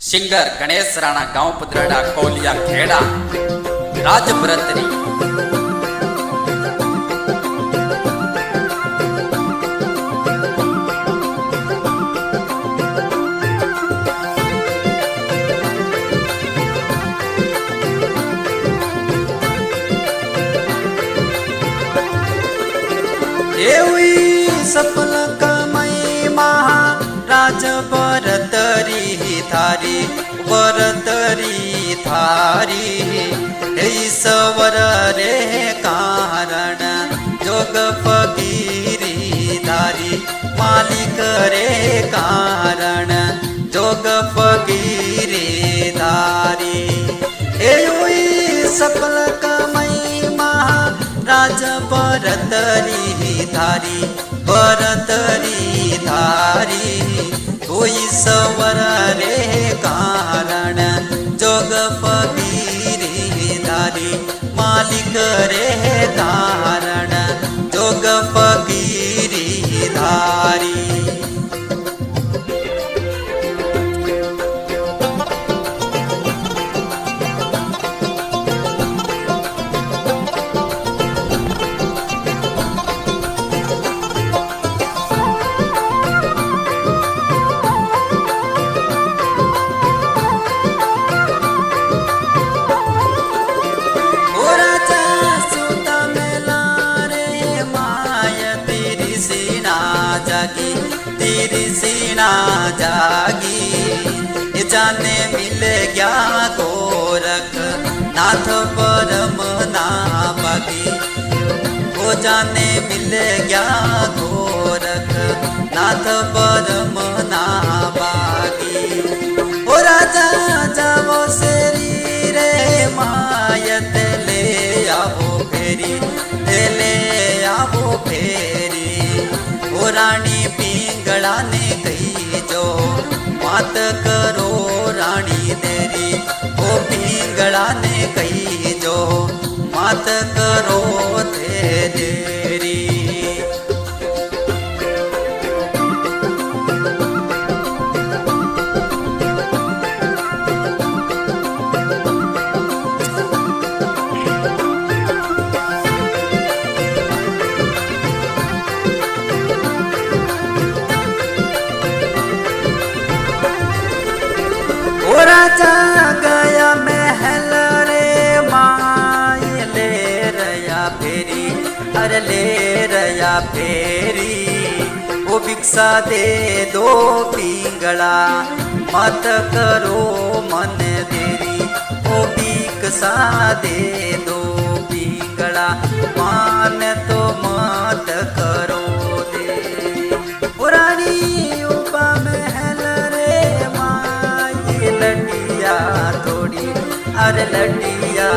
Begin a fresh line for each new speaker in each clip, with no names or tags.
Singer Ganesh Rana गांव पुद्रड़ा कोलिया खेड़ा राजभरतरी
सफल कमई महा राज बरतरी थारी बरतरी थारी ईश्वर रे कारण जोग फकीरी धारी मालिक रे कारण जोग फकीरी धारी सफल कमई महा राज बरतरी धारी बरतरी धारी कोई सवर रे कारण जोग फकीरी धारी मालिक रे कारण जोग फकीरी धारी तेरी सीना जागी जाने मिल गया गोरख नाथ परम ना बागी वो जाने मिल गया गोरख नाथ परम ना बागी ओ राजा जाओ शेरी रे मायत ले आओ फेरी ले आओ फेरी ओ रानी पिंगला ने कही जो मात करो रानी देरी ओ पिंगला ने कही जो मात करो थे देरी राजा गया महल रे माय ले रया फेरी अरे ले रया फेरी वो भिक्षा दे दो पिंगला मत करो मन देरी वो भिक्षा दे दो पिंगला मान तो मत करो दे पुरानी उपा महल रे लटिया तोड़ी अरे लटिया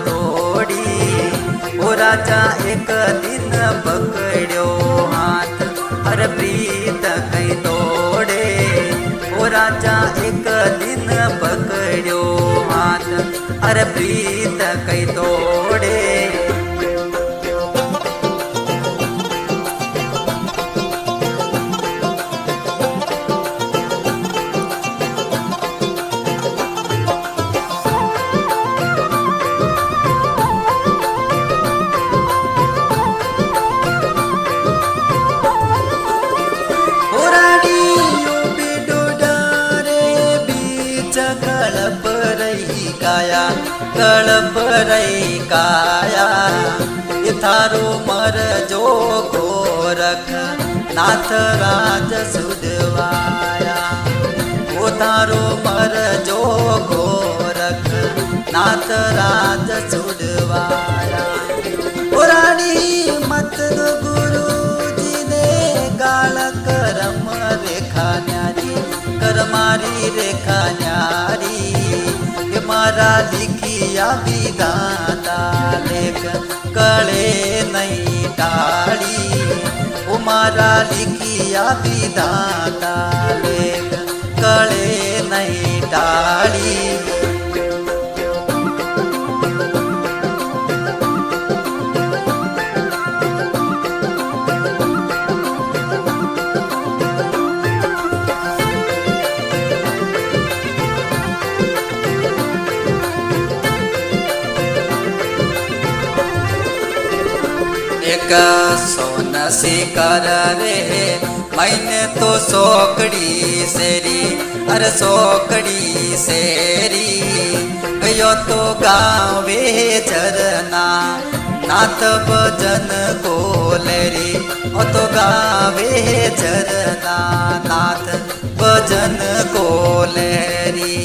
तोड़ी वो राजा एक दिन पकड़ो हाथ अरे प्रीत कहीं तोड़े वो राजा एक दिन पकड़ो हाथ अरे प्रीत कहीं तोड़े कळप रही काया थारो मर जो गोरख नाथ राज सुधवाया वो थारो मर जो गोरख नाथ राज सुधवाया पुरानी मत गुरु जी ने गाल करम रेखा न्यारी कर मारी रेखा न्यारी मारा लिखिया विधाता लेख कळे नहीं टाड़ी वो मारा लिखिया विधाता लेख कळे नहीं टाड़ी एक सोन शिकर रे मैंने तो सोकड़ी सेरी, अरे सोकड़ी सेरी यो तो गावे झरना नाथ भजन कोलेरी, ओ तो गावे झरना नाथ भजन कोलेरी।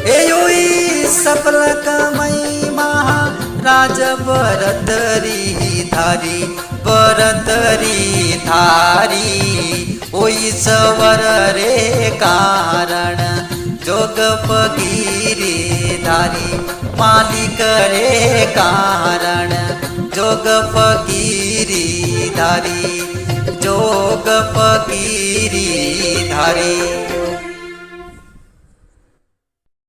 ए योई सफल कमई महाराज बरतरी धारी, बरतरी धारी ओई सवर रे कारण जोग फकीरी धारी, मालिक रे कारण जोग फकीरी धारी, जोग फकीरी धारी।